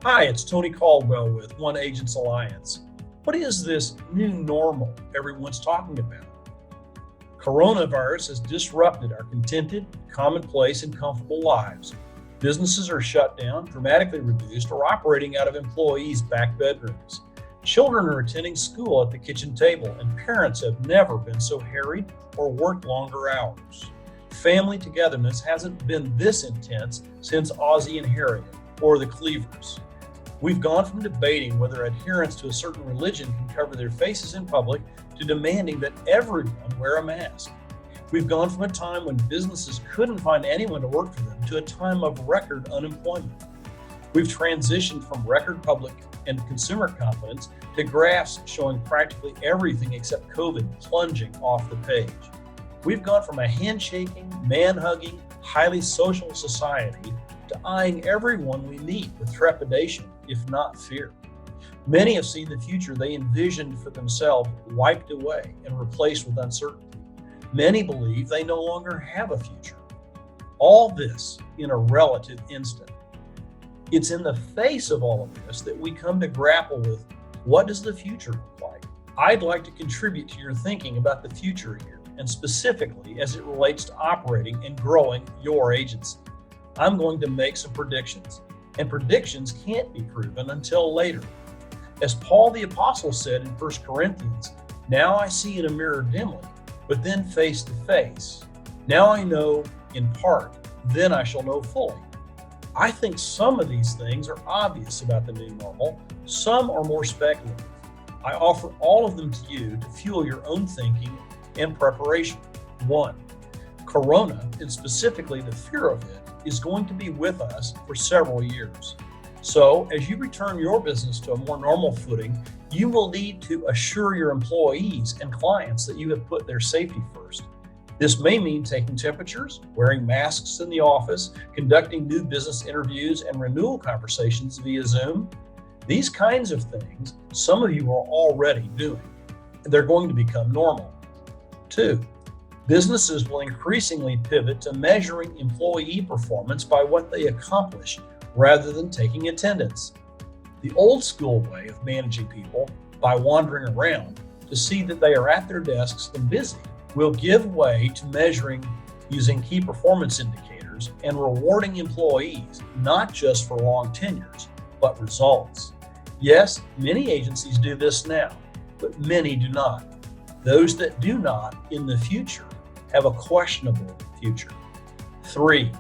Hi, it's Tony Caldwell with One Agents Alliance. What is this new normal everyone's talking about? Coronavirus has disrupted our contented, commonplace, and comfortable lives. Businesses are shut down, dramatically reduced, or operating out of employees' back bedrooms. Children are attending school at the kitchen table, and parents have never been so harried or worked longer hours. Family togetherness hasn't been this intense since Ozzie and Harriet or the Cleavers. We've gone from debating whether adherents to a certain religion can cover their faces in public to demanding that everyone wear a mask. We've gone from a time when businesses couldn't find anyone to work for them to a time of record unemployment. We've transitioned from record public and consumer confidence to graphs showing practically everything except COVID plunging off the page. We've gone from a handshaking, man-hugging, highly social society to eyeing everyone we meet with trepidation, if not fear. Many have seen the future they envisioned for themselves wiped away and replaced with uncertainty. Many believe they no longer have a future. All this in a relative instant. It's in the face of all of this that we come to grapple with what does the future look like? I'd like to contribute to your thinking about the future here, and specifically as it relates to operating and growing your agency. I'm going to make some predictions, and predictions can't be proven until later. As Paul the Apostle said in 1 Corinthians, "Now I see in a mirror dimly, but then face to face. Now I know in part, then I shall know fully." I think some of these things are obvious about the new normal, some are more speculative. I offer all of them to you to fuel your own thinking and preparation. 1. Corona, and specifically the fear of it, is going to be with us for several years. So, as you return your business to a more normal footing, you will need to assure your employees and clients that you have put their safety first. This may mean taking temperatures, wearing masks in the office, conducting new business interviews and renewal conversations via Zoom. These kinds of things, some of you are already doing. They're going to become normal. 2. Businesses will increasingly pivot to measuring employee performance by what they accomplish rather than taking attendance. The old school way of managing people, by wandering around to see that they are at their desks and busy, will give way to measuring using key performance indicators and rewarding employees not just for long tenures, but results. Yes, many agencies do this now, but many do not. Those that do not in the future have a questionable future. 3.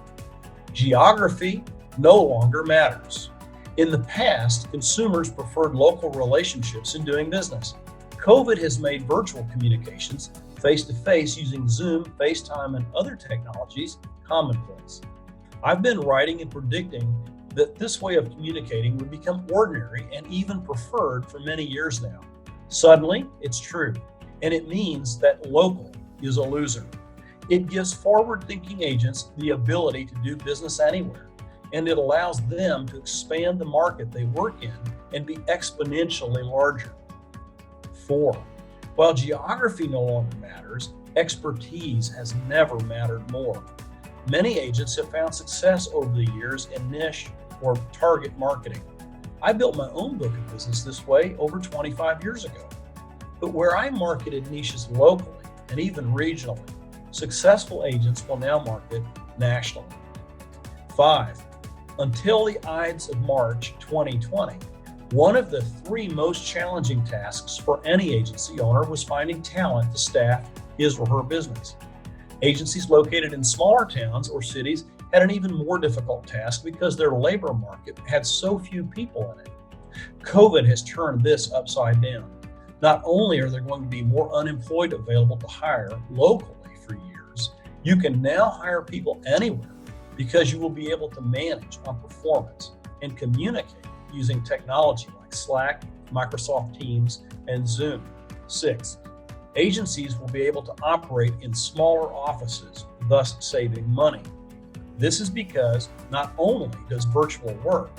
Geography no longer matters. In the past, consumers preferred local relationships in doing business. COVID has made virtual communications face-to-face using Zoom, FaceTime, and other technologies commonplace. I've been writing and predicting that this way of communicating would become ordinary and even preferred for many years now. Suddenly, it's true, and it means that local is a loser. It gives forward-thinking agents the ability to do business anywhere, and it allows them to expand the market they work in and be exponentially larger. 4. While geography no longer matters, expertise has never mattered more. Many agents have found success over the years in niche or target marketing. I built my own book of business this way over 25 years ago. But where I marketed niches locally and even regionally, successful agents will now market nationally. 5. Until the Ides of March 2020, one of the 3 most challenging tasks for any agency owner was finding talent to staff his or her business. Agencies located in smaller towns or cities had an even more difficult task because their labor market had so few people in it. COVID has turned this upside down. Not only are there going to be more unemployed available to hire locally for years, you can now hire people anywhere because you will be able to manage on performance and communicate using technology like Slack, Microsoft Teams, and Zoom. 6. Agencies will be able to operate in smaller offices, thus saving money. This is because not only does virtual work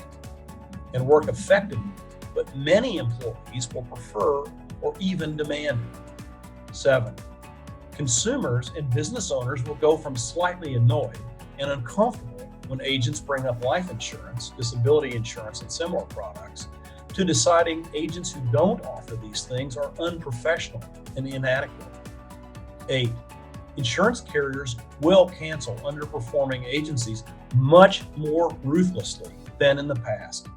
and work effectively, but many employees will prefer or even demand it. 7. Consumers and business owners will go from slightly annoyed and uncomfortable when agents bring up life insurance, disability insurance, and similar products, to deciding agents who don't offer these things are unprofessional and inadequate. 8. Insurance carriers will cancel underperforming agencies much more ruthlessly than in the past.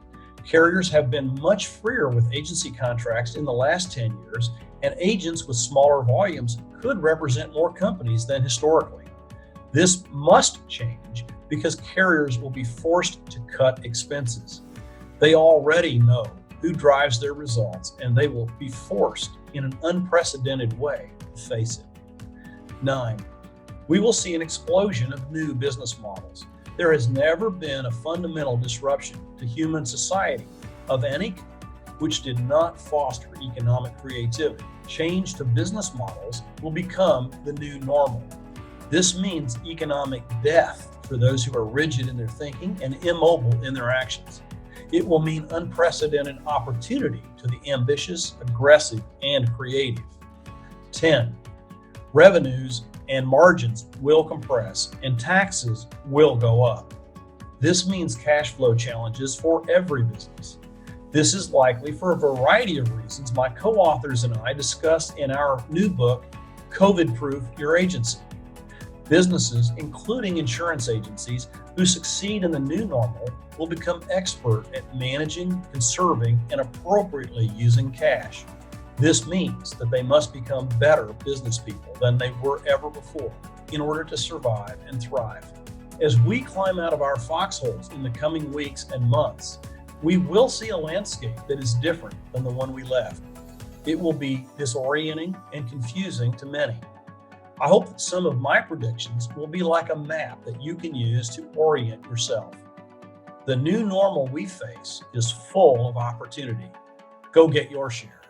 Carriers have been much freer with agency contracts in the last 10 years, and agents with smaller volumes could represent more companies than historically. This must change because carriers will be forced to cut expenses. They already know who drives their results, and they will be forced in an unprecedented way to face it. 9. We will see an explosion of new business models. There has never been a fundamental disruption to human society of any kind which did not foster economic creativity. Change to business models will become the new normal. This means economic death for those who are rigid in their thinking and immobile in their actions. It will mean unprecedented opportunity to the ambitious, aggressive, and creative. 10. Revenues and margins will compress and taxes will go up. This means cash flow challenges for every business. This is likely for a variety of reasons my co-authors and I discussed in our new book, COVID-Proof Your Agency. Businesses, including insurance agencies, who succeed in the new normal will become expert at managing, conserving, and appropriately using cash. This means that they must become better business people than they were ever before in order to survive and thrive. As we climb out of our foxholes in the coming weeks and months, we will see a landscape that is different than the one we left. It will be disorienting and confusing to many. I hope that some of my predictions will be like a map that you can use to orient yourself. The new normal we face is full of opportunity. Go get your share.